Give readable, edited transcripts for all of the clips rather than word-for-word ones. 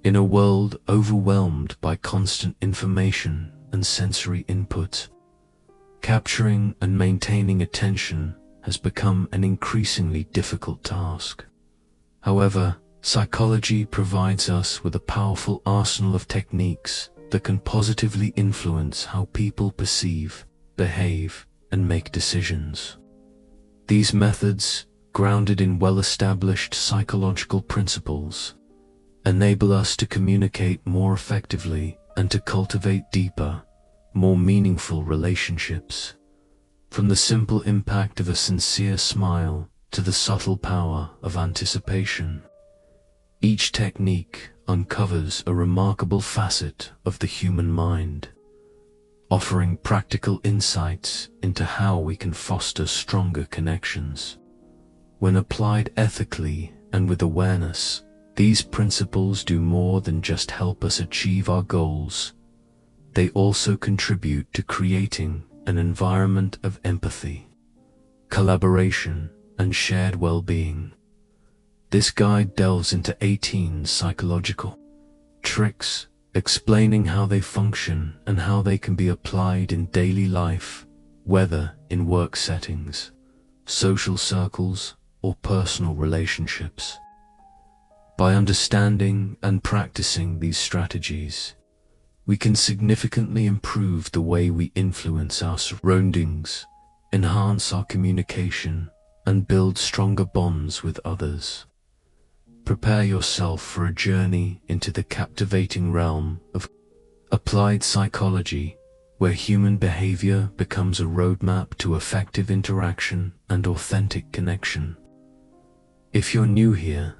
In a world overwhelmed by constant information and sensory input, capturing and maintaining attention has become an increasingly difficult task. However, psychology provides us with a powerful arsenal of techniques that can positively influence how people perceive, behave, and make decisions. These methods, grounded in well-established psychological principles, enable us to communicate more effectively and to cultivate deeper, more meaningful relationships. From the simple impact of a sincere smile to the subtle power of anticipation, each technique uncovers a remarkable facet of the human mind, offering practical insights into how we can foster stronger connections. When applied ethically and with awareness, these principles do more than just help us achieve our goals. They also contribute to creating an environment of empathy, collaboration, and shared well-being. This guide delves into 18 psychological tricks, explaining how they function and how they can be applied in daily life, whether in work settings, social circles, or personal relationships. By understanding and practicing these strategies, we can significantly improve the way we influence our surroundings, enhance our communication, and build stronger bonds with others. Prepare yourself for a journey into the captivating realm of applied psychology, where human behavior becomes a roadmap to effective interaction and authentic connection. If you're new here,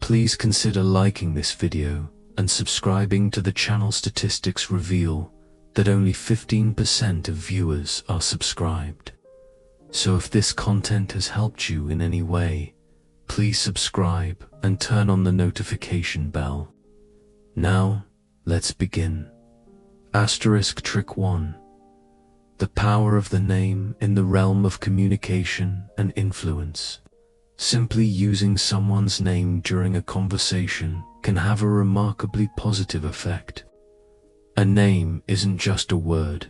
please consider liking this video and subscribing to the channel. Statistics reveal that only 15% of viewers are subscribed. So if this content has helped you in any way, please subscribe and turn on the notification bell. Now, let's begin. Trick 1. The power of the name in the realm of communication and influence. Simply using someone's name during a conversation can have a remarkably positive effect. A name isn't just a word,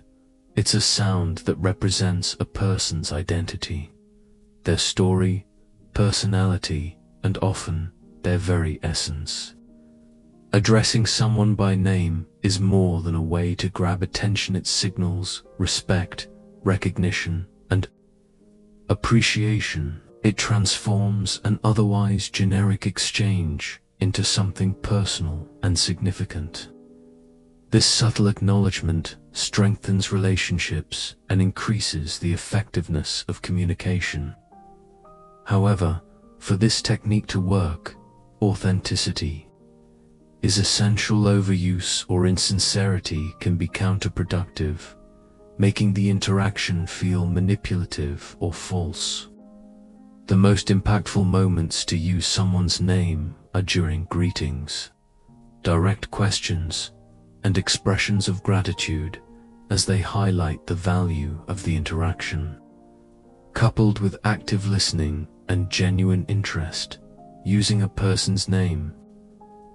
it's a sound that represents a person's identity, their story, personality, and often their very essence. Addressing someone by name is more than a way to grab attention. It signals respect, recognition, and appreciation. It transforms an otherwise generic exchange into something personal and significant. This subtle acknowledgement strengthens relationships and increases the effectiveness of communication. However, for this technique to work, authenticity is essential. Overuse or insincerity can be counterproductive, making the interaction feel manipulative or false. The most impactful moments to use someone's name are during greetings, direct questions, and expressions of gratitude, as they highlight the value of the interaction. Coupled with active listening and genuine interest, using a person's name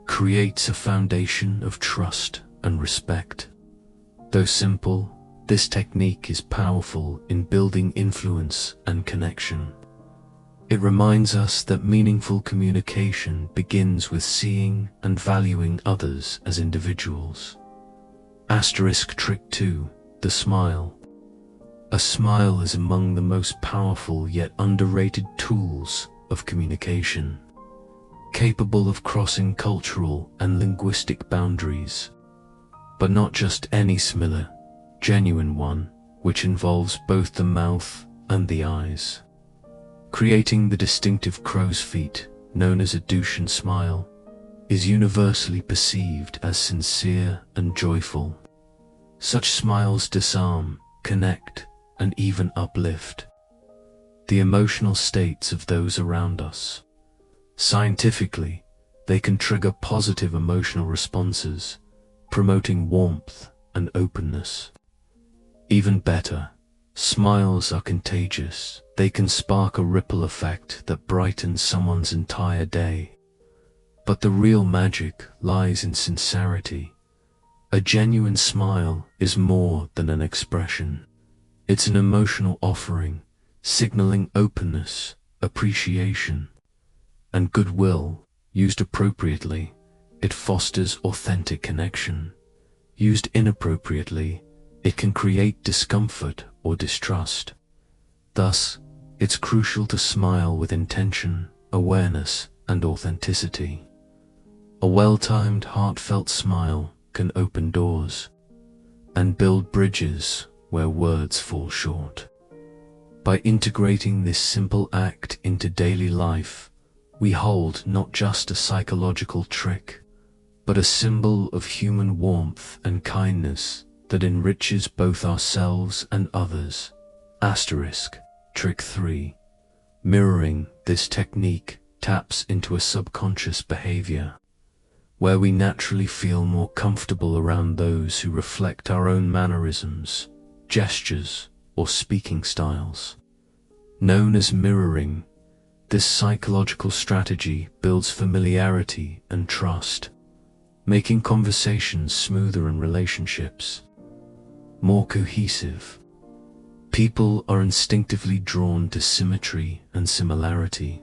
creates a foundation of trust and respect. Though simple, this technique is powerful in building influence and connection. It reminds us that meaningful communication begins with seeing and valuing others as individuals. Trick 2. The smile. A smile is among the most powerful yet underrated tools of communication, capable of crossing cultural and linguistic boundaries. But not just any smile, genuine one, which involves both the mouth and the eyes. Creating the distinctive crow's feet, known as a Dushan smile, is universally perceived as sincere and joyful. Such smiles disarm, connect, and even uplift the emotional states of those around us. Scientifically, they can trigger positive emotional responses, promoting warmth and openness. Even better, smiles are contagious. They can spark a ripple effect that brightens someone's entire day. But the real magic lies in sincerity. A genuine smile is more than an expression. It's an emotional offering, signaling openness, appreciation, and goodwill. Used appropriately, it fosters authentic connection. Used inappropriately, it can create discomfort or distrust. Thus, it's crucial to smile with intention, awareness, and authenticity. A well-timed, heartfelt smile can open doors and build bridges where words fall short. By integrating this simple act into daily life, we hold not just a psychological trick, but a symbol of human warmth and kindness that enriches both ourselves and others. Trick 3. Mirroring. This technique taps into a subconscious behavior, where we naturally feel more comfortable around those who reflect our own mannerisms, gestures, or speaking styles. Known as mirroring, this psychological strategy builds familiarity and trust, making conversations smoother and relationships more cohesive. People are instinctively drawn to symmetry and similarity,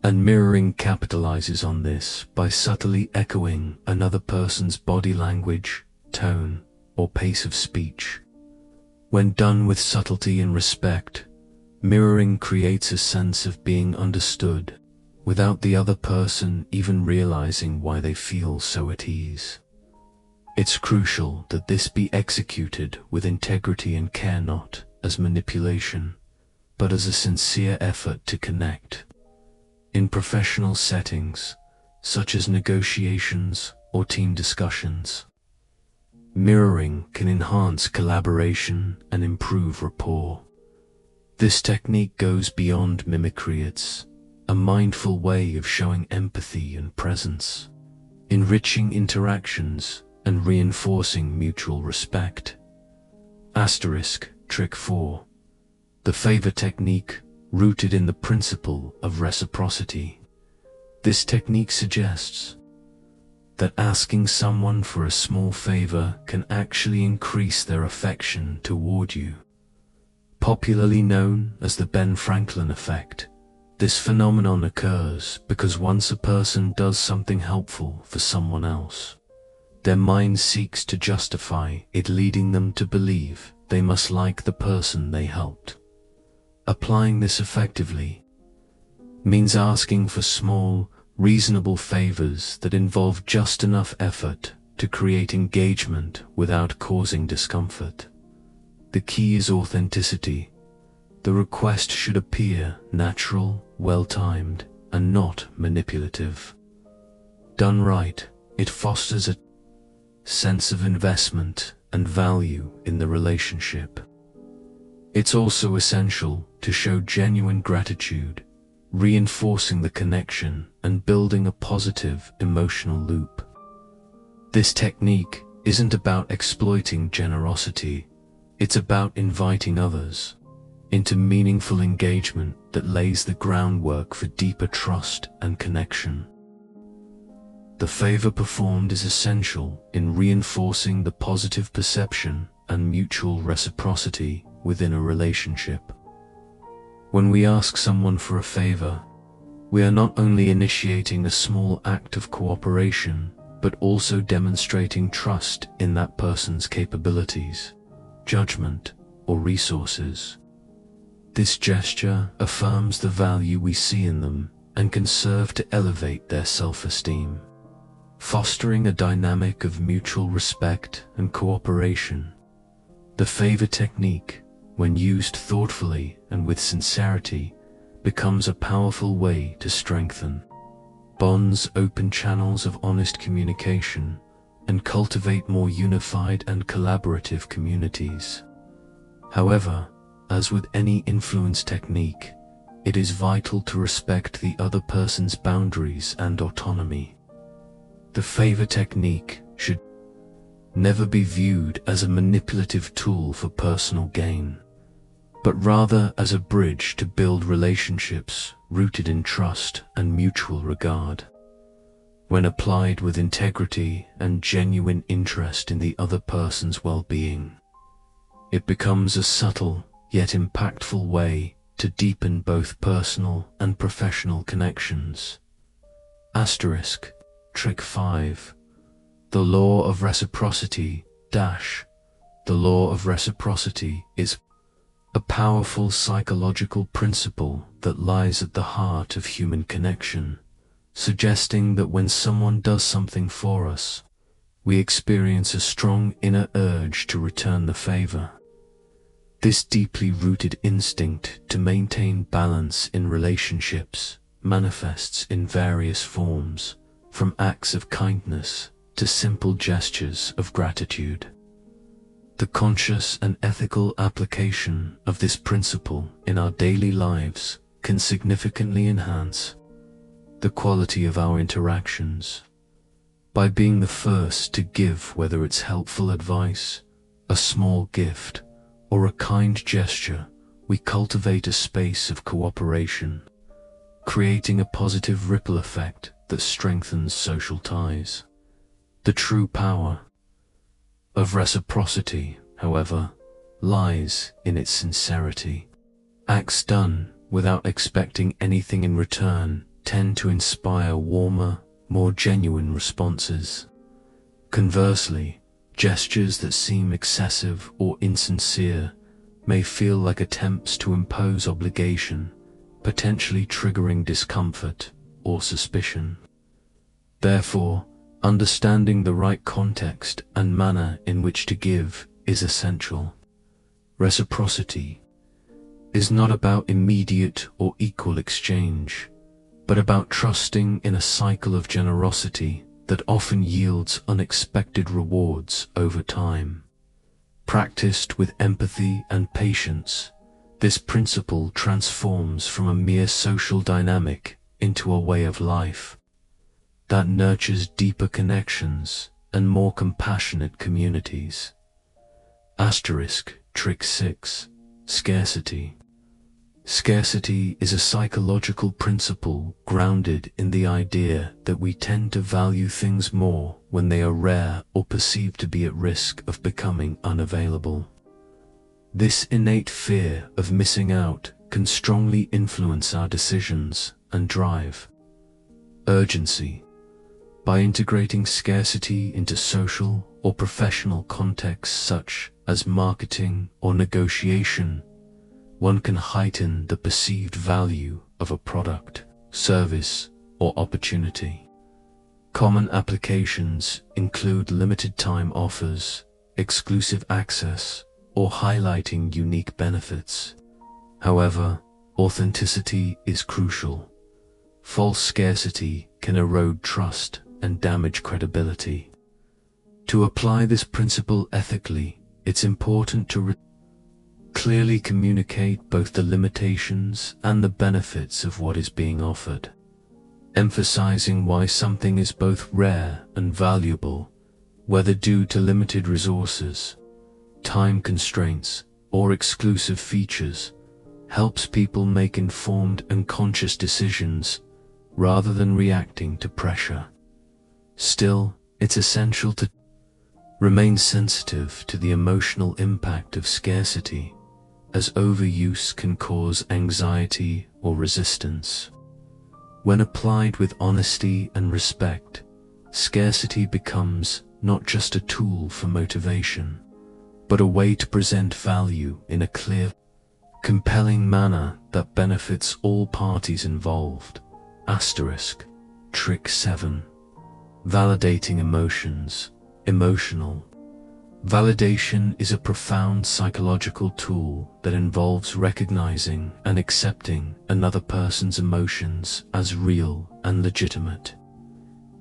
and mirroring capitalizes on this by subtly echoing another person's body language, tone, or pace of speech. When done with subtlety and respect, mirroring creates a sense of being understood, without the other person even realizing why they feel so at ease. It's crucial that this be executed with integrity and care, not as manipulation, but as a sincere effort to connect. In professional settings, such as negotiations or team discussions, mirroring can enhance collaboration and improve rapport. This technique goes beyond mimicry. It's a mindful way of showing empathy and presence, enriching interactions and reinforcing mutual respect. Trick 4. The favor technique, rooted in the principle of reciprocity. This technique suggests that asking someone for a small favor can actually increase their affection toward you. Popularly known as the Ben Franklin effect, this phenomenon occurs because once a person does something helpful for someone else, their mind seeks to justify it, leading them to believe they must like the person they helped. Applying this effectively means asking for small, reasonable favors that involve just enough effort to create engagement without causing discomfort. The key is authenticity. The request should appear natural, well-timed, and not manipulative. Done right, it fosters a sense of investment and value in the relationship. It's also essential to show genuine gratitude, reinforcing the connection and building a positive emotional loop. This technique isn't about exploiting generosity, it's about inviting others into meaningful engagement that lays the groundwork for deeper trust and connection. The favor performed is essential in reinforcing the positive perception and mutual reciprocity within a relationship. When we ask someone for a favor, we are not only initiating a small act of cooperation, but also demonstrating trust in that person's capabilities, judgment, or resources. This gesture affirms the value we see in them and can serve to elevate their self-esteem, fostering a dynamic of mutual respect and cooperation. The favor technique, when used thoughtfully and with sincerity, becomes a powerful way to strengthen bonds, open channels of honest communication, and cultivate more unified and collaborative communities. However, as with any influence technique, it is vital to respect the other person's boundaries and autonomy. The favor technique should never be viewed as a manipulative tool for personal gain, but rather as a bridge to build relationships rooted in trust and mutual regard. when applied with integrity and genuine interest in the other person's well-being. It becomes a subtle yet impactful way to deepen both personal and professional connections. Asterisk, trick 5. The law of reciprocity dash. The law of reciprocity is a powerful psychological principle that lies at the heart of human connection, suggesting that when someone does something for us, we experience a strong inner urge to return the favor. This deeply rooted instinct to maintain balance in relationships manifests in various forms, from acts of kindness to simple gestures of gratitude. The conscious and ethical application of this principle in our daily lives can significantly enhance the quality of our interactions. By being the first to give, whether it's helpful advice, a small gift, or a kind gesture, we cultivate a space of cooperation, creating a positive ripple effect that strengthens social ties. The true power of reciprocity, however, lies in its sincerity. Acts done without expecting anything in return tend to inspire warmer, more genuine responses. Conversely, gestures that seem excessive or insincere may feel like attempts to impose obligation, potentially triggering discomfort or suspicion. Therefore, understanding the right context and manner in which to give is essential. Reciprocity is not about immediate or equal exchange, but about trusting in a cycle of generosity that often yields unexpected rewards over time. Practiced with empathy and patience, this principle transforms from a mere social dynamic into a way of life that nurtures deeper connections and more compassionate communities. Asterisk, trick 6. Scarcity. Scarcity is a psychological principle grounded in the idea that we tend to value things more when they are rare or perceived to be at risk of becoming unavailable. This innate fear of missing out can strongly influence our decisions and drive. Urgency. By integrating scarcity into social or professional contexts such as marketing or negotiation, one can heighten the perceived value of a product, service, or opportunity. Common applications include limited time offers, exclusive access, or highlighting unique benefits. However, authenticity is crucial. False scarcity can erode trust and damage credibility. To apply this principle ethically, it's important to clearly communicate both the limitations and the benefits of what is being offered, emphasizing why something is both rare and valuable, whether due to limited resources, time constraints, or exclusive features, helps people make informed and conscious decisions rather than reacting to pressure. Still, it's essential to remain sensitive to the emotional impact of scarcity, as overuse can cause anxiety or resistance. When applied with honesty and respect, scarcity becomes not just a tool for motivation, but a way to present value in a clear, compelling manner that benefits all parties involved. Asterisk, trick 7. Validating emotions. Emotional validation is a profound psychological tool that involves recognizing and accepting another person's emotions as real and legitimate,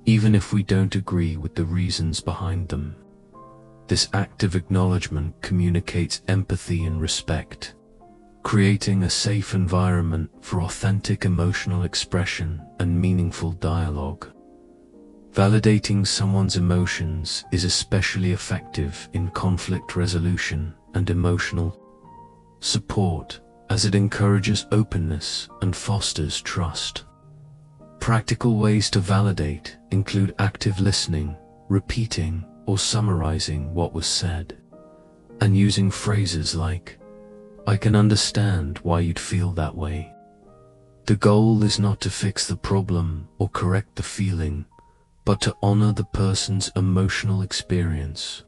even if we don't agree with the reasons behind them. This active acknowledgement communicates empathy and respect, creating a safe environment for authentic emotional expression and meaningful dialogue. Validating someone's emotions is especially effective in conflict resolution and emotional support, as it encourages openness and fosters trust. Practical ways to validate include active listening, repeating or summarizing what was said, and using phrases like, "I can understand why you'd feel that way." The goal is not to fix the problem or correct the feeling, but to honor the person's emotional experience.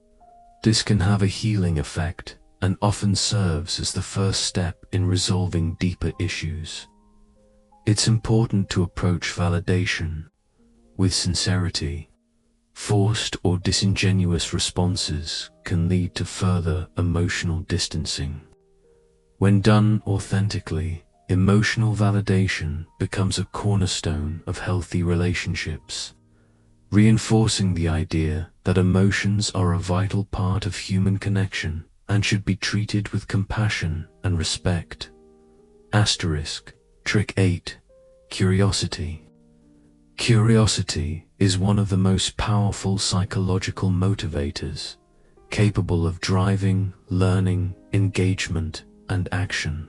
This can have a healing effect and often serves as the first step in resolving deeper issues. It's important to approach validation with sincerity. Forced or disingenuous responses can lead to further emotional distancing. When done authentically, emotional validation becomes a cornerstone of healthy relationships, reinforcing the idea that emotions are a vital part of human connection and should be treated with compassion and respect. Trick 8. Curiosity. Curiosity is one of the most powerful psychological motivators, capable of driving learning, engagement, and action.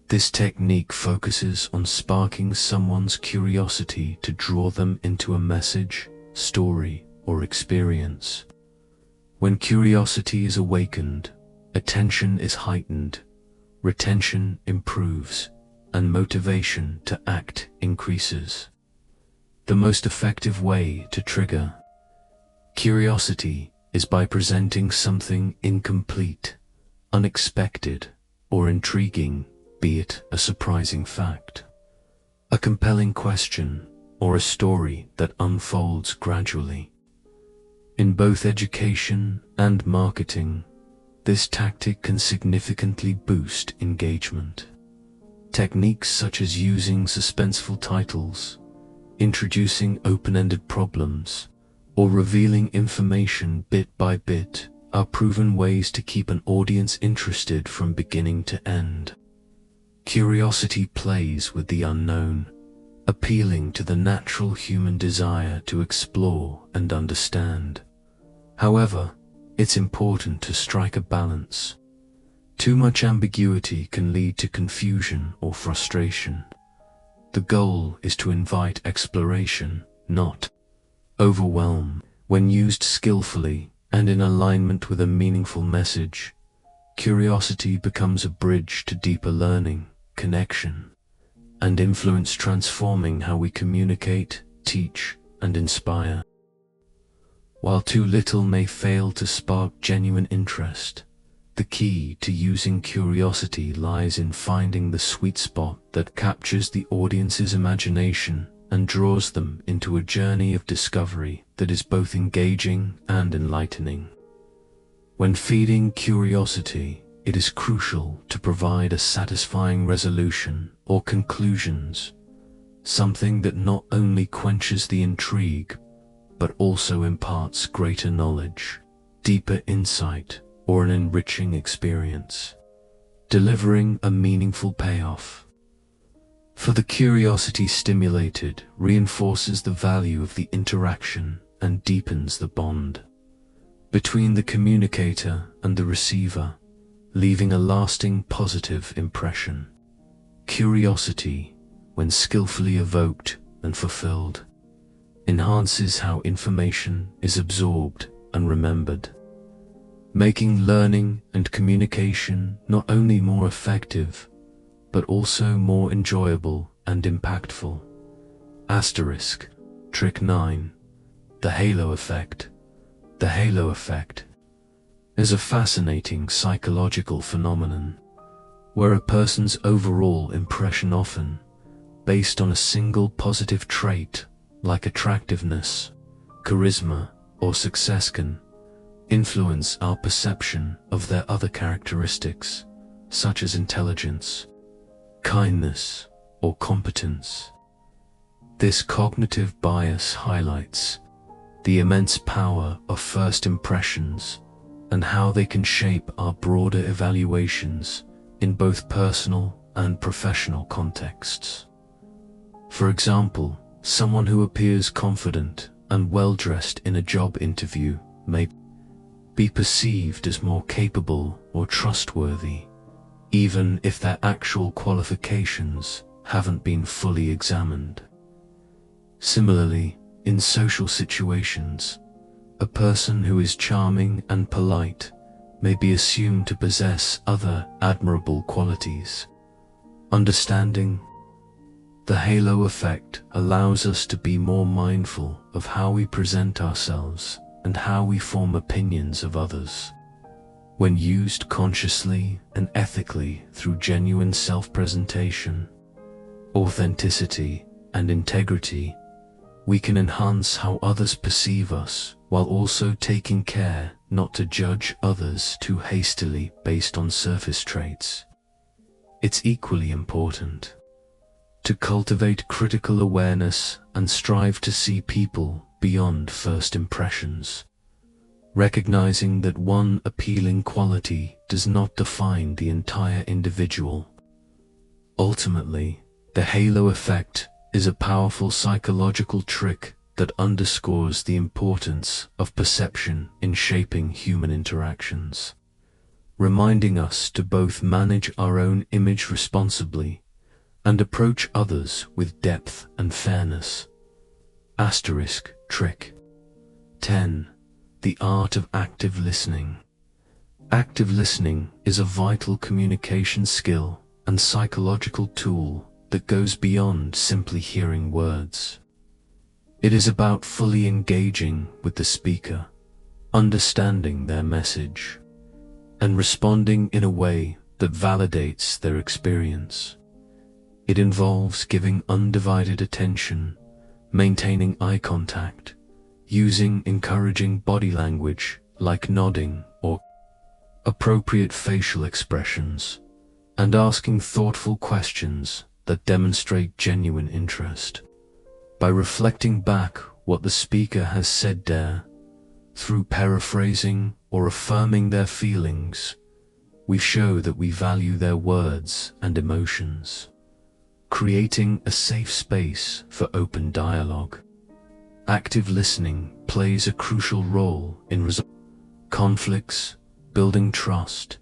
This technique focuses on sparking someone's curiosity to draw them into a message, story, or experience. When curiosity is awakened, attention is heightened, retention improves, and motivation to act increases. The most effective way to trigger curiosity is by presenting something incomplete, unexpected, or intriguing, be it a surprising fact, a compelling question, or a story that unfolds gradually. In both education and marketing, this tactic can significantly boost engagement. Techniques such as using suspenseful titles, introducing open-ended problems, or revealing information bit by bit are proven ways to keep an audience interested from beginning to end. Curiosity plays with the unknown, appealing to the natural human desire to explore and understand. However, it's important to strike a balance. Too much ambiguity can lead to confusion or frustration. The goal is to invite exploration, not overwhelm. When used skillfully and in alignment with a meaningful message, curiosity becomes a bridge to deeper learning, connection, and influence, transforming how we communicate, teach, and inspire. While too little may fail to spark genuine interest, the key to using curiosity lies in finding the sweet spot that captures the audience's imagination and draws them into a journey of discovery that is both engaging and enlightening. When feeding curiosity, it is crucial to provide a satisfying resolution or conclusions, something that not only quenches the intrigue, but also imparts greater knowledge, deeper insight, or an enriching experience, delivering a meaningful payoff. For the curiosity stimulated reinforces the value of the interaction and deepens the bond between the communicator and the receiver, leaving a lasting positive impression. Curiosity, when skillfully evoked and fulfilled, enhances how information is absorbed and remembered, making learning and communication not only more effective, but also more enjoyable and impactful. Trick 9. The halo effect. The halo effect is a fascinating psychological phenomenon where a person's overall impression, often based on a single positive trait like attractiveness, charisma, or success, can influence our perception of their other characteristics, such as intelligence, kindness, or competence. This cognitive bias highlights the immense power of first impressions and how they can shape our broader evaluations in both personal and professional contexts. For example, someone who appears confident and well-dressed in a job interview may be perceived as more capable or trustworthy, even if their actual qualifications haven't been fully examined. Similarly, in social situations, a person who is charming and polite may be assumed to possess other admirable qualities. Understanding the halo effect allows us to be more mindful of how we present ourselves and how we form opinions of others. When used consciously and ethically through genuine self-presentation, authenticity, and integrity, we can enhance how others perceive us while also taking care not to judge others too hastily based on surface traits. It's equally important to cultivate critical awareness and strive to see people beyond first impressions, recognizing that one appealing quality does not define the entire individual. Ultimately, the halo effect is a powerful psychological trick that underscores the importance of perception in shaping human interactions, reminding us to both manage our own image responsibly and approach others with depth and fairness. Trick 10. The art of active listening. Active listening is a vital communication skill and psychological tool that goes beyond simply hearing words. It is about fully engaging with the speaker, understanding their message, and responding in a way that validates their experience. It involves giving undivided attention, maintaining eye contact, using encouraging body language like nodding or appropriate facial expressions, and asking thoughtful questions that demonstrate genuine interest. By reflecting back what the speaker has said there, through paraphrasing or affirming their feelings, we show that we value their words and emotions, creating a safe space for open dialogue. Active listening plays a crucial role in resolving conflicts, building trust,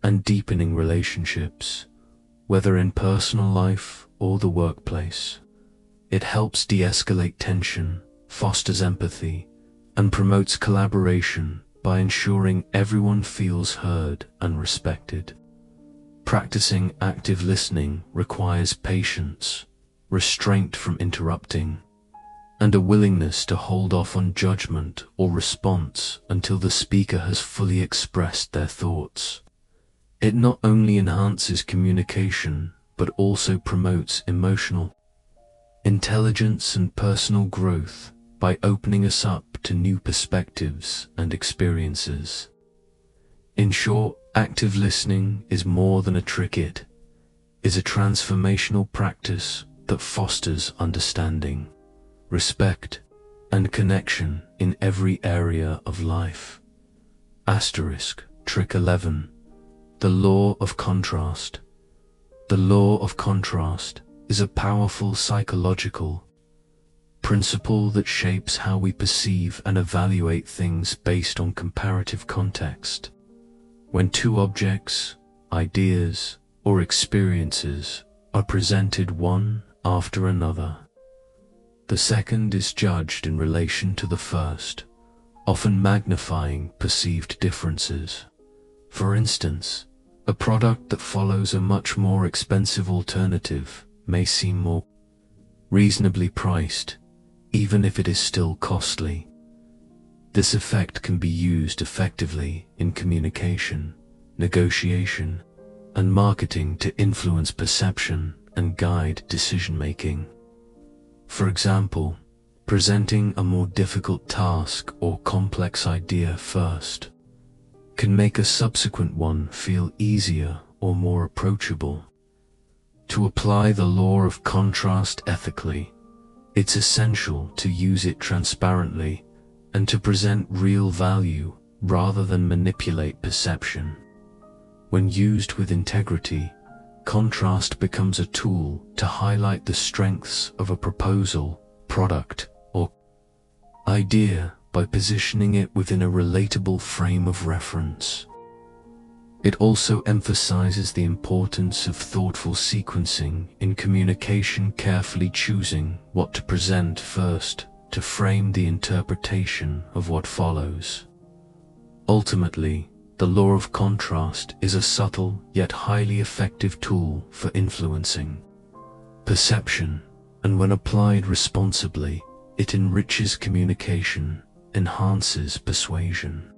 and deepening relationships, whether in personal life or the workplace. It helps de-escalate tension, fosters empathy, and promotes collaboration by ensuring everyone feels heard and respected. Practicing active listening requires patience, restraint from interrupting, and a willingness to hold off on judgment or response until the speaker has fully expressed their thoughts. It not only enhances communication, but also promotes emotional intelligence and personal growth by opening us up to new perspectives and experiences. In short, active listening is more than a trick. It is a transformational practice that fosters understanding, respect, and connection in every area of life. Trick 11. The law of contrast. The law of contrast is a powerful psychological principle that shapes how we perceive and evaluate things based on comparative context. When two objects, ideas, or experiences are presented one after another, the second is judged in relation to the first, often magnifying perceived differences. For instance, a product that follows a much more expensive alternative may seem more reasonably priced, even if it is still costly. This effect can be used effectively in communication, negotiation, and marketing to influence perception and guide decision-making. For example, presenting a more difficult task or complex idea first can make a subsequent one feel easier or more approachable. To apply the law of contrast ethically, it's essential to use it transparently and to present real value rather than manipulate perception. When used with integrity, contrast becomes a tool to highlight the strengths of a proposal, product, or idea by positioning it within a relatable frame of reference. It also emphasizes the importance of thoughtful sequencing in communication, carefully choosing what to present first to frame the interpretation of what follows. Ultimately, the law of contrast is a subtle yet highly effective tool for influencing perception, and when applied responsibly, it enriches communication, enhances persuasion,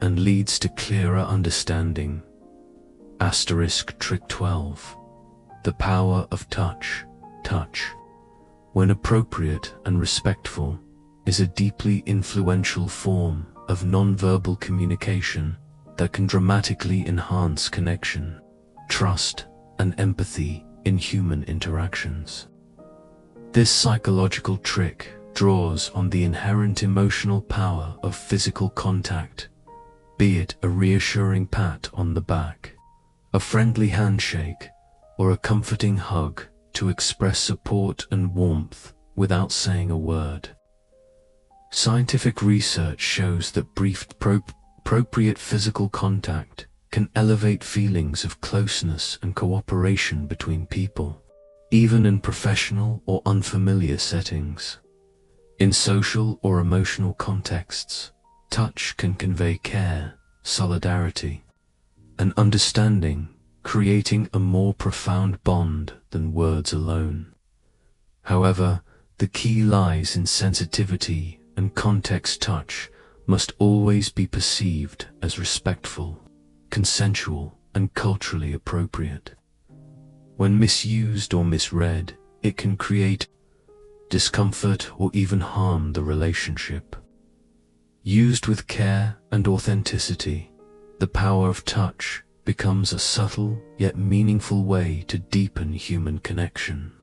and leads to clearer understanding. Trick 12. The power of touch. Touch, when appropriate and respectful, is a deeply influential form of nonverbal communication that can dramatically enhance connection, trust, and empathy in human interactions. This psychological trick draws on the inherent emotional power of physical contact, be it a reassuring pat on the back, a friendly handshake, or a comforting hug, to express support and warmth without saying a word. Scientific research shows that brief, appropriate physical contact can elevate feelings of closeness and cooperation between people, even in professional or unfamiliar settings. In social or emotional contexts, touch can convey care, solidarity, and understanding, creating a more profound bond than words alone. However, the key lies in sensitivity and context. Touch must always be perceived as respectful, consensual, and culturally appropriate. When misused or misread, it can create discomfort or even harm the relationship. Used with care and authenticity, the power of touch becomes a subtle yet meaningful way to deepen human connection,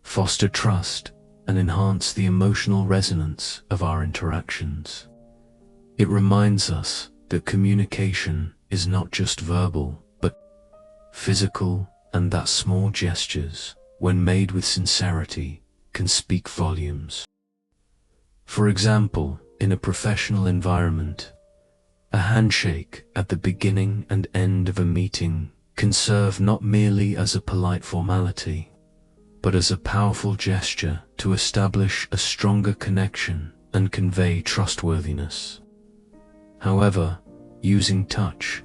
foster trust, and enhance the emotional resonance of our interactions. It reminds us that communication is not just verbal, but physical, and that small gestures, when made with sincerity, can speak volumes. For example, in a professional environment, a handshake at the beginning and end of a meeting can serve not merely as a polite formality, but as a powerful gesture to establish a stronger connection and convey trustworthiness. However, using touch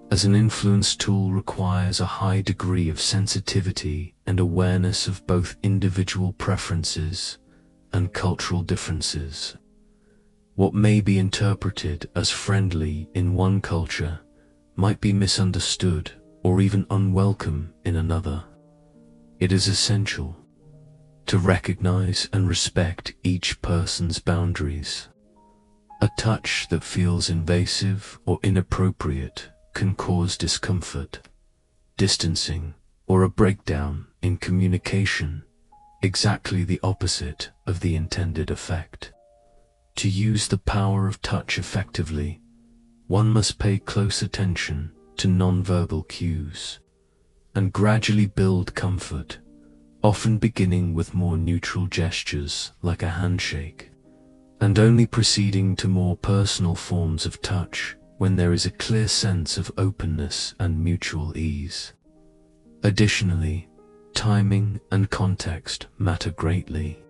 as an influence tool requires a high degree of sensitivity and awareness of both individual preferences and cultural differences. What may be interpreted as friendly in one culture might be misunderstood or even unwelcome in another. It is essential to recognize and respect each person's boundaries. A touch that feels invasive or inappropriate can cause discomfort, distancing, or a breakdown in communication, exactly the opposite of the intended effect. To use the power of touch effectively, one must pay close attention to nonverbal cues and gradually build comfort, often beginning with more neutral gestures like a handshake, and only proceeding to more personal forms of touch when there is a clear sense of openness and mutual ease. Additionally, timing and context matter greatly.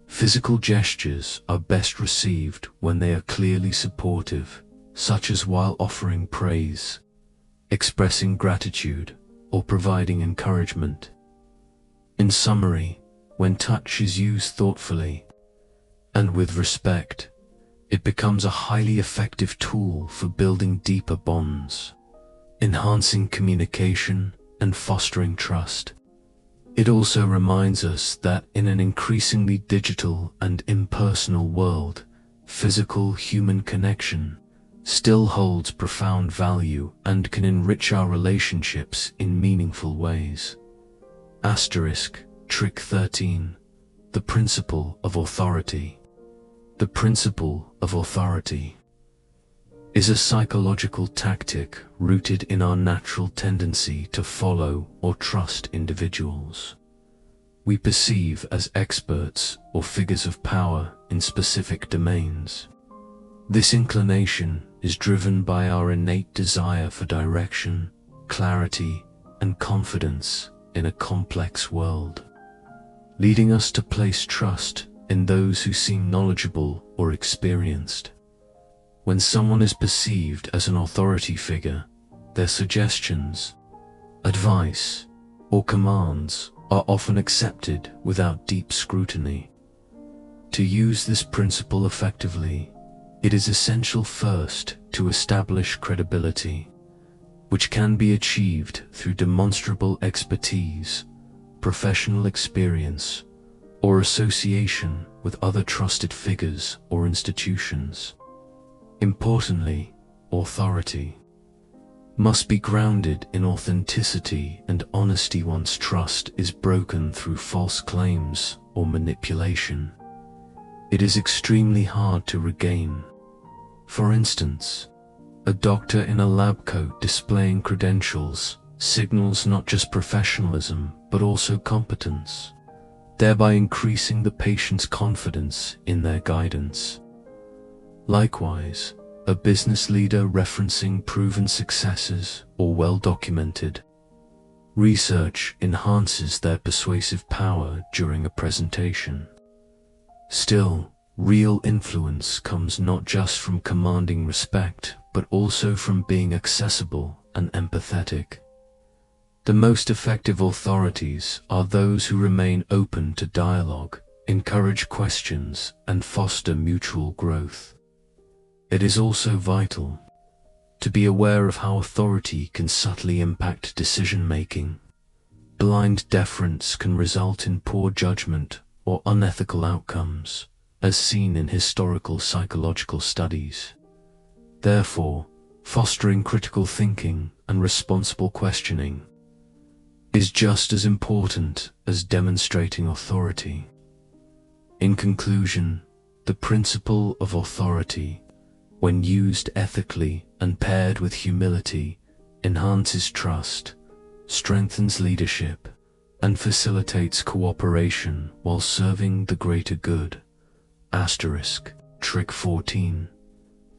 Physical gestures are best received when they are clearly supportive, such as while offering praise, expressing gratitude, or providing encouragement. In summary, when touch is used thoughtfully and with respect, it becomes a highly effective tool for building deeper bonds, enhancing communication, and fostering trust. It also reminds us that in an increasingly digital and impersonal world, physical human connection still holds profound value and can enrich our relationships in meaningful ways. Trick 13. The principle of authority. The principle of authority is a psychological tactic rooted in our natural tendency to follow or trust individuals we perceive as experts or figures of power in specific domains. This inclination is driven by our innate desire for direction, clarity, and confidence in a complex world, leading us to place trust in those who seem knowledgeable or experienced. When someone is perceived as an authority figure, their suggestions, advice, or commands are often accepted without deep scrutiny. To use this principle effectively, it is essential first to establish credibility, which can be achieved through demonstrable expertise, professional experience, or association with other trusted figures or institutions. Importantly, authority must be grounded in authenticity and honesty once trust is broken through false claims or manipulation. It is extremely hard to regain. For instance, a doctor in a lab coat displaying credentials signals not just professionalism but also competence, thereby increasing the patient's confidence in their guidance. Likewise, a business leader referencing proven successes or well-documented research enhances their persuasive power during a presentation. Still, real influence comes not just from commanding respect, but also from being accessible and empathetic. The most effective authorities are those who remain open to dialogue, encourage questions, and foster mutual growth. It is also vital to be aware of how authority can subtly impact decision-making. Blind deference can result in poor judgment or unethical outcomes, as seen in historical psychological studies. Therefore, fostering critical thinking and responsible questioning is just as important as demonstrating authority. In conclusion, the principle of authority, when used ethically and paired with humility, enhances trust, strengthens leadership, and facilitates cooperation while serving the greater good. Trick 14.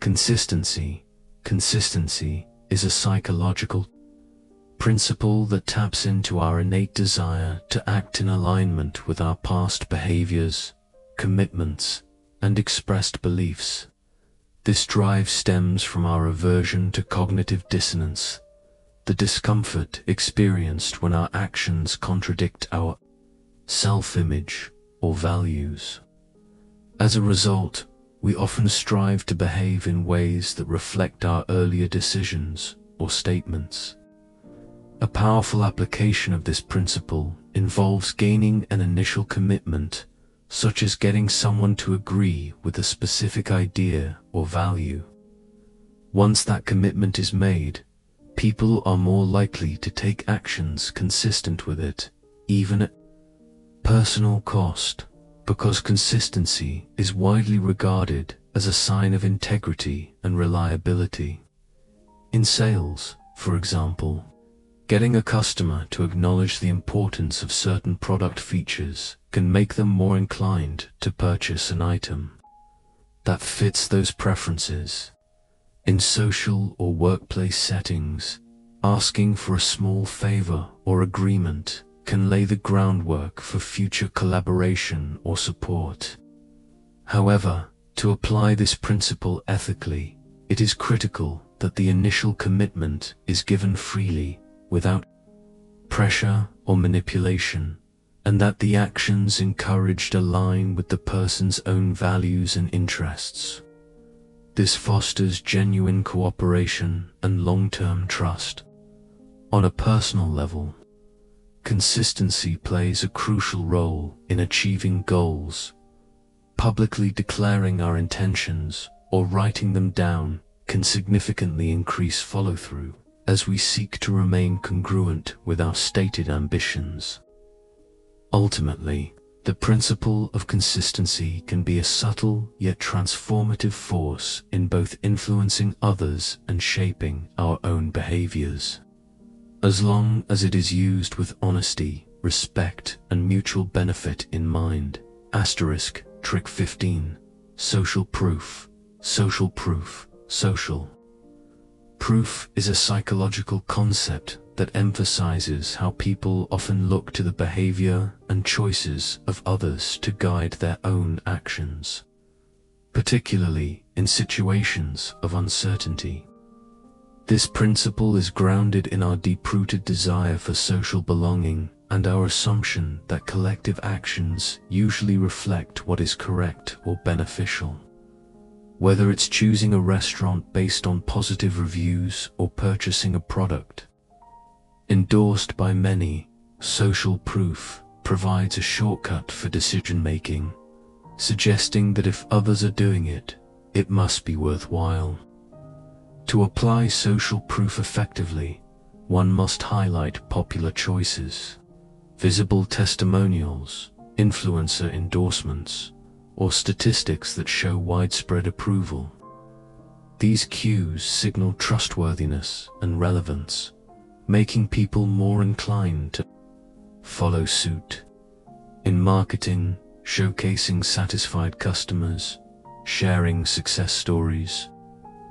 Consistency. Consistency is a psychological principle that taps into our innate desire to act in alignment with our past behaviors, commitments, and expressed beliefs. This drive stems from our aversion to cognitive dissonance, the discomfort experienced when our actions contradict our self-image or values. As a result, we often strive to behave in ways that reflect our earlier decisions or statements. A powerful application of this principle involves gaining an initial commitment, such as getting someone to agree with a specific idea or value. Once that commitment is made, people are more likely to take actions consistent with it, even at personal cost, because consistency is widely regarded as a sign of integrity and reliability. In sales, for example, getting a customer to acknowledge the importance of certain product features can make them more inclined to purchase an item that fits those preferences. In social or workplace settings, asking for a small favor or agreement can lay the groundwork for future collaboration or support. However, to apply this principle ethically, it is critical that the initial commitment is given freely, without pressure or manipulation, and that the actions encouraged align with the person's own values and interests. This fosters genuine cooperation and long-term trust. On a personal level, consistency plays a crucial role in achieving goals. Publicly declaring our intentions or writing them down can significantly increase follow-through, as we seek to remain congruent with our stated ambitions. Ultimately, the principle of consistency can be a subtle yet transformative force in both influencing others and shaping our own behaviors. As long as it is used with honesty, respect, and mutual benefit in mind. Trick 15. Social proof. Social proof. Social proof is a psychological concept that emphasizes how people often look to the behavior and choices of others to guide their own actions, particularly in situations of uncertainty. This principle is grounded in our deep-rooted desire for social belonging and our assumption that collective actions usually reflect what is correct or beneficial. Whether it's choosing a restaurant based on positive reviews or purchasing a product endorsed by many, social proof provides a shortcut for decision-making, suggesting that if others are doing it, it must be worthwhile. To apply social proof effectively, one must highlight popular choices, visible testimonials, influencer endorsements, or statistics that show widespread approval. These cues signal trustworthiness and relevance, making people more inclined to follow suit. In marketing, showcasing satisfied customers, sharing success stories,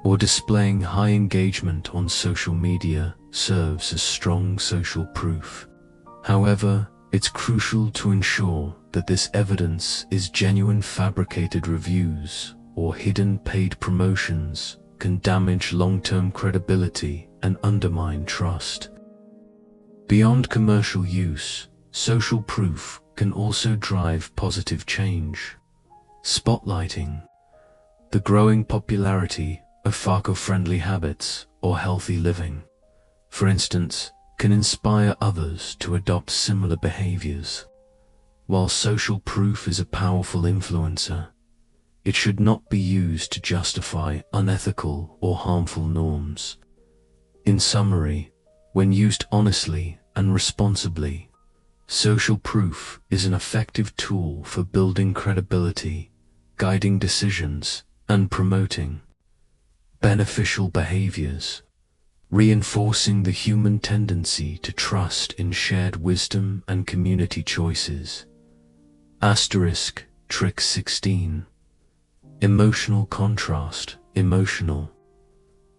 or displaying high engagement on social media serves as strong social proof. However, it's crucial to ensure that this evidence is genuine. Fabricated reviews or hidden paid promotions can damage long-term credibility and undermine trust. Beyond commercial use, social proof can also drive positive change. Spotlighting the growing popularity of eco-friendly habits or healthy living, for instance, can inspire others to adopt similar behaviors. While social proof is a powerful influencer, it should not be used to justify unethical or harmful norms. In summary, when used honestly and responsibly, social proof is an effective tool for building credibility, guiding decisions, and promoting beneficial behaviors, reinforcing the human tendency to trust in shared wisdom and community choices. Trick 16. Emotional contrast. Emotional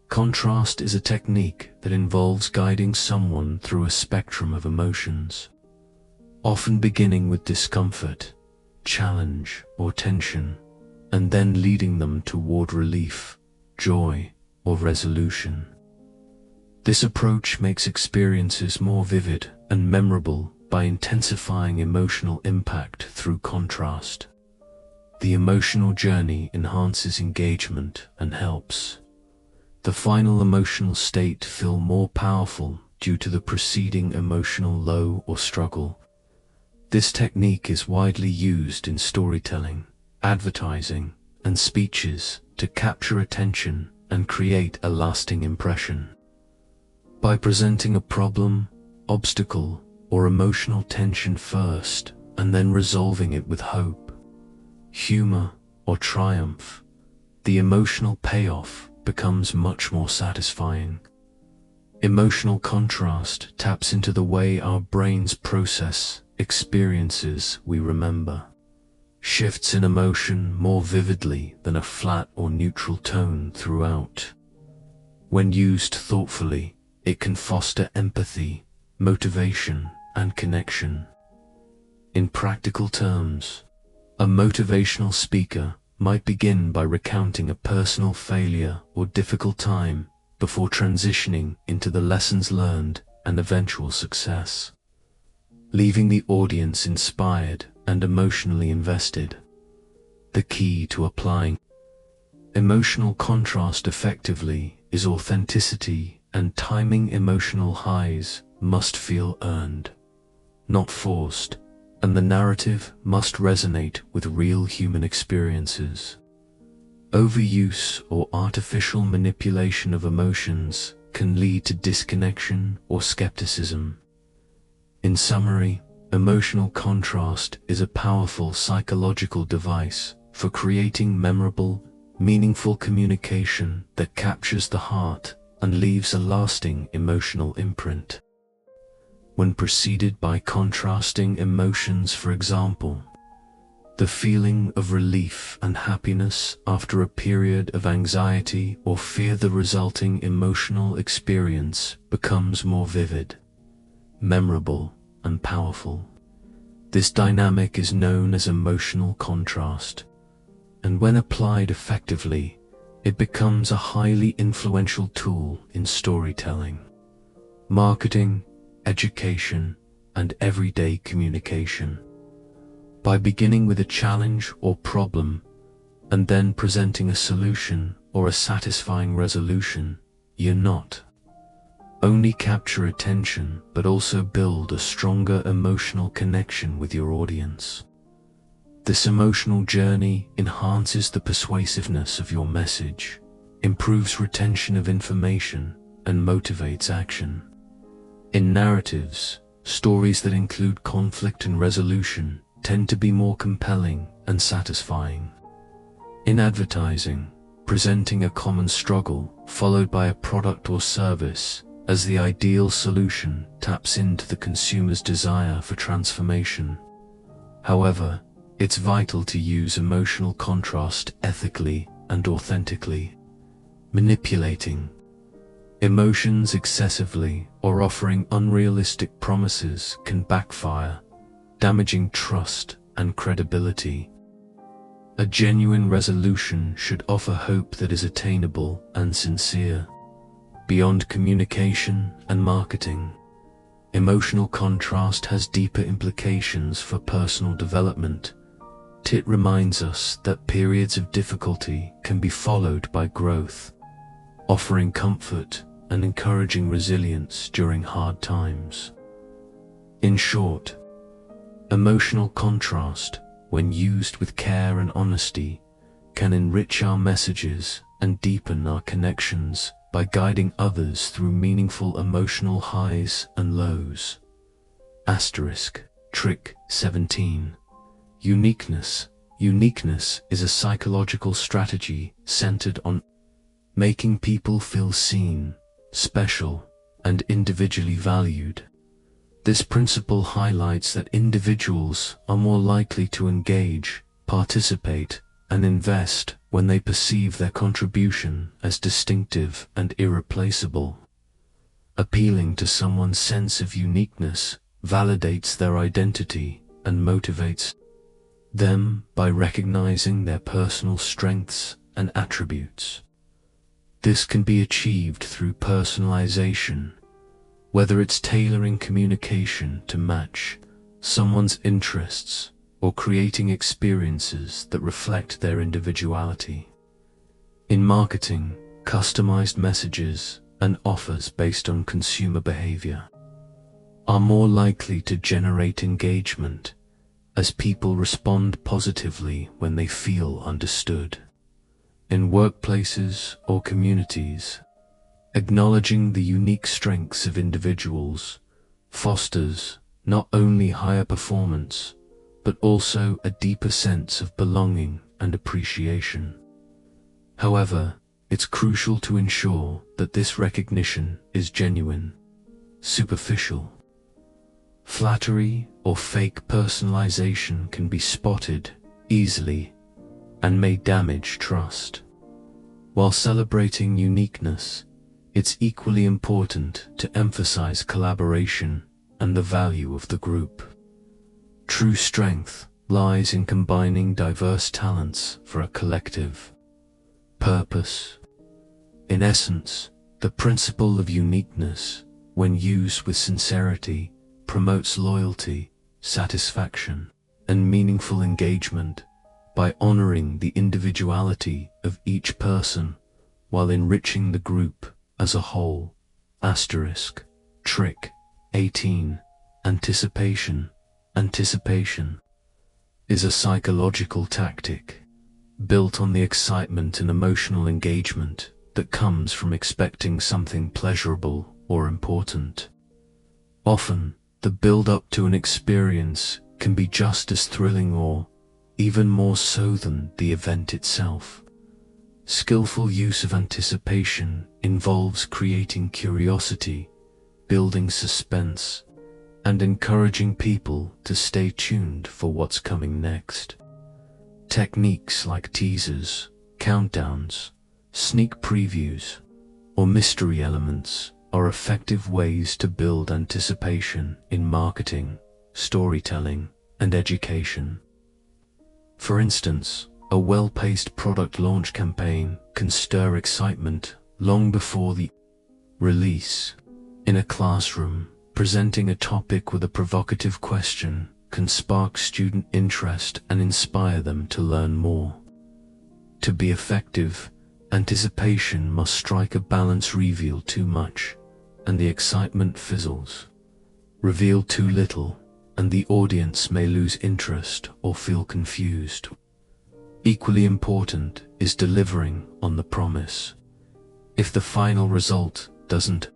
contrast is a technique that involves guiding someone through a spectrum of emotions, often beginning with discomfort, challenge, or tension, and then leading them toward relief, joy, or resolution. This approach makes experiences more vivid and memorable by intensifying emotional impact through contrast. The emotional journey enhances engagement and helps the final emotional state feel more powerful due to the preceding emotional low or struggle. This technique is widely used in storytelling, advertising, and speeches to capture attention and create a lasting impression. By presenting a problem, obstacle, or emotional tension first, and then resolving it with hope, humor, or triumph, the emotional payoff becomes much more satisfying. Emotional contrast taps into the way our brains process experiences we remember. Shifts in emotion more vividly than a flat or neutral tone throughout. When used thoughtfully, it can foster empathy, motivation, and connection. In practical terms, a motivational speaker might begin by recounting a personal failure or difficult time before transitioning into the lessons learned and eventual success, leaving the audience inspired and emotionally invested. The key to applying emotional contrast effectively is authenticity and timing. Emotional highs must feel earned, not forced, and the narrative must resonate with real human experiences. Overuse or artificial manipulation of emotions can lead to disconnection or skepticism. In summary, emotional contrast is a powerful psychological device for creating memorable, meaningful communication that captures the heart and leaves a lasting emotional imprint. When preceded by contrasting emotions, for example, The feeling of relief and happiness after a period of anxiety or fear, the resulting emotional experience becomes more vivid, memorable, and powerful. This dynamic is known as emotional contrast, and when applied effectively, it becomes a highly influential tool in storytelling, marketing, education, and everyday communication. By beginning with a challenge or problem, and then presenting a solution or a satisfying resolution, you not only capture attention, but also build a stronger emotional connection with your audience. This emotional journey enhances the persuasiveness of your message, improves retention of information, and motivates action. In narratives, stories that include conflict and resolution tend to be more compelling and satisfying. In advertising, presenting a common struggle followed by a product or service as the ideal solution taps into the consumer's desire for transformation. However, it's vital to use emotional contrast ethically and authentically. Manipulating emotions excessively or offering unrealistic promises can backfire, damaging trust and credibility. A genuine resolution should offer hope that is attainable and sincere. Beyond communication and marketing, emotional contrast has deeper implications for personal development. It reminds us that periods of difficulty can be followed by growth, offering comfort and encouraging resilience during hard times. In short, emotional contrast, when used with care and honesty, can enrich our messages and deepen our connections by guiding others through meaningful emotional highs and lows. Trick 17. Uniqueness. Uniqueness is a psychological strategy centered on making people feel seen, special, and individually valued. This principle highlights that individuals are more likely to engage, participate, and invest when they perceive their contribution as distinctive and irreplaceable. Appealing to someone's sense of uniqueness validates their identity and motivates them by recognizing their personal strengths and attributes. This can be achieved through personalization, whether it's tailoring communication to match someone's interests or creating experiences that reflect their individuality. In marketing, customized messages and offers based on consumer behavior are more likely to generate engagement, as people respond positively when they feel understood. In workplaces or communities, acknowledging the unique strengths of individuals fosters not only higher performance, but also a deeper sense of belonging and appreciation. However, it's crucial to ensure that this recognition is genuine. Superficial flattery or fake personalization can be spotted easily and may damage trust. While celebrating uniqueness, it's equally important to emphasize collaboration and the value of the group. True strength lies in combining diverse talents for a collective purpose. In essence, the principle of uniqueness, when used with sincerity, promotes loyalty, satisfaction, and meaningful engagement by honoring the individuality of each person while enriching the group as a whole. Trick 18. Anticipation. Anticipation is a psychological tactic built on the excitement and emotional engagement that comes from expecting something pleasurable or important. Often, the build-up to an experience can be just as thrilling or even more so than the event itself. Skillful use of anticipation involves creating curiosity, building suspense, and encouraging people to stay tuned for what's coming next. Techniques like teasers, countdowns, sneak previews, or mystery elements are effective ways to build anticipation in marketing, storytelling, and education. For instance, a well-paced product launch campaign can stir excitement long before the release. In a classroom, presenting a topic with a provocative question can spark student interest and inspire them to learn more. To be effective, anticipation must strike a balance. Reveal too much, and the excitement fizzles. Reveal too little, and the audience may lose interest or feel confused. Equally important is delivering on the promise. If the final result doesn't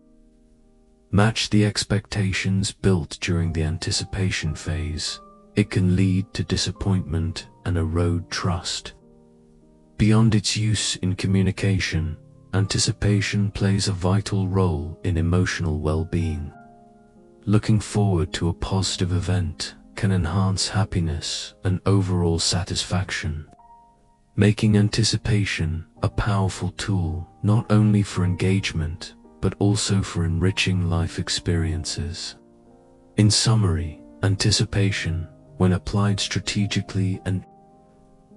match the expectations built during the anticipation phase, it can lead to disappointment and erode trust. Beyond its use in communication, anticipation plays a vital role in emotional well-being. Looking forward to a positive event can enhance happiness and overall satisfaction, making anticipation a powerful tool not only for engagement but also for enriching life experiences. In summary, anticipation, when applied strategically and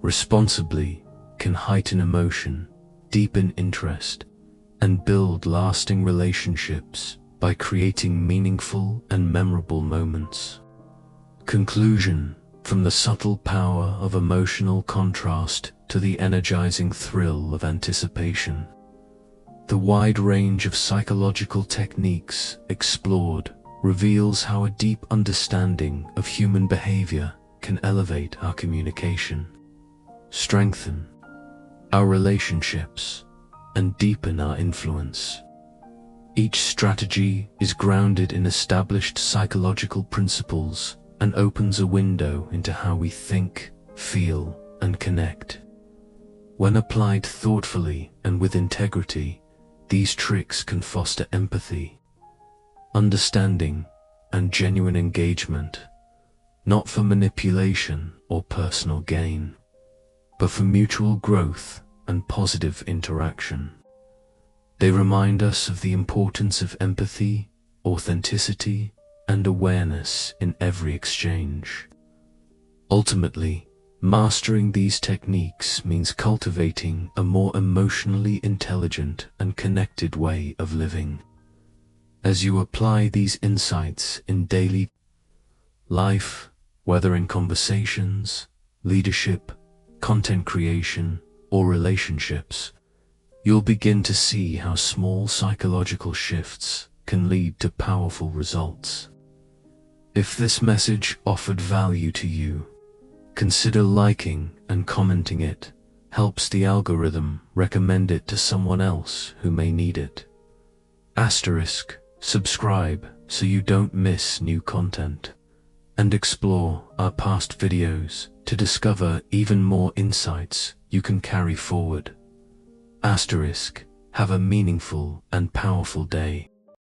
responsibly, can heighten emotion, deepen interest, and build lasting relationships by creating meaningful and memorable moments. Conclusion: from the subtle power of emotional contrast to the energizing thrill of anticipation, the wide range of psychological techniques explored reveals how a deep understanding of human behavior can elevate our communication, strengthen our relationships, and deepen our influence. Each strategy is grounded in established psychological principles and opens a window into how we think, feel, and connect. When applied thoughtfully and with integrity, these tricks can foster empathy, understanding, and genuine engagement, not for manipulation or personal gain, but for mutual growth and positive interaction. They remind us of the importance of empathy, authenticity, and awareness in every exchange. Ultimately, mastering these techniques means cultivating a more emotionally intelligent and connected way of living. As you apply these insights in daily life, whether in conversations, leadership, content creation, or relationships, you'll begin to see how small psychological shifts can lead to powerful results. If this message offered value to you, consider liking and commenting it. Helps the algorithm recommend it to someone else who may need it. Subscribe so you don't miss new content. And explore our past videos to discover even more insights you can carry forward. Have a meaningful and powerful day.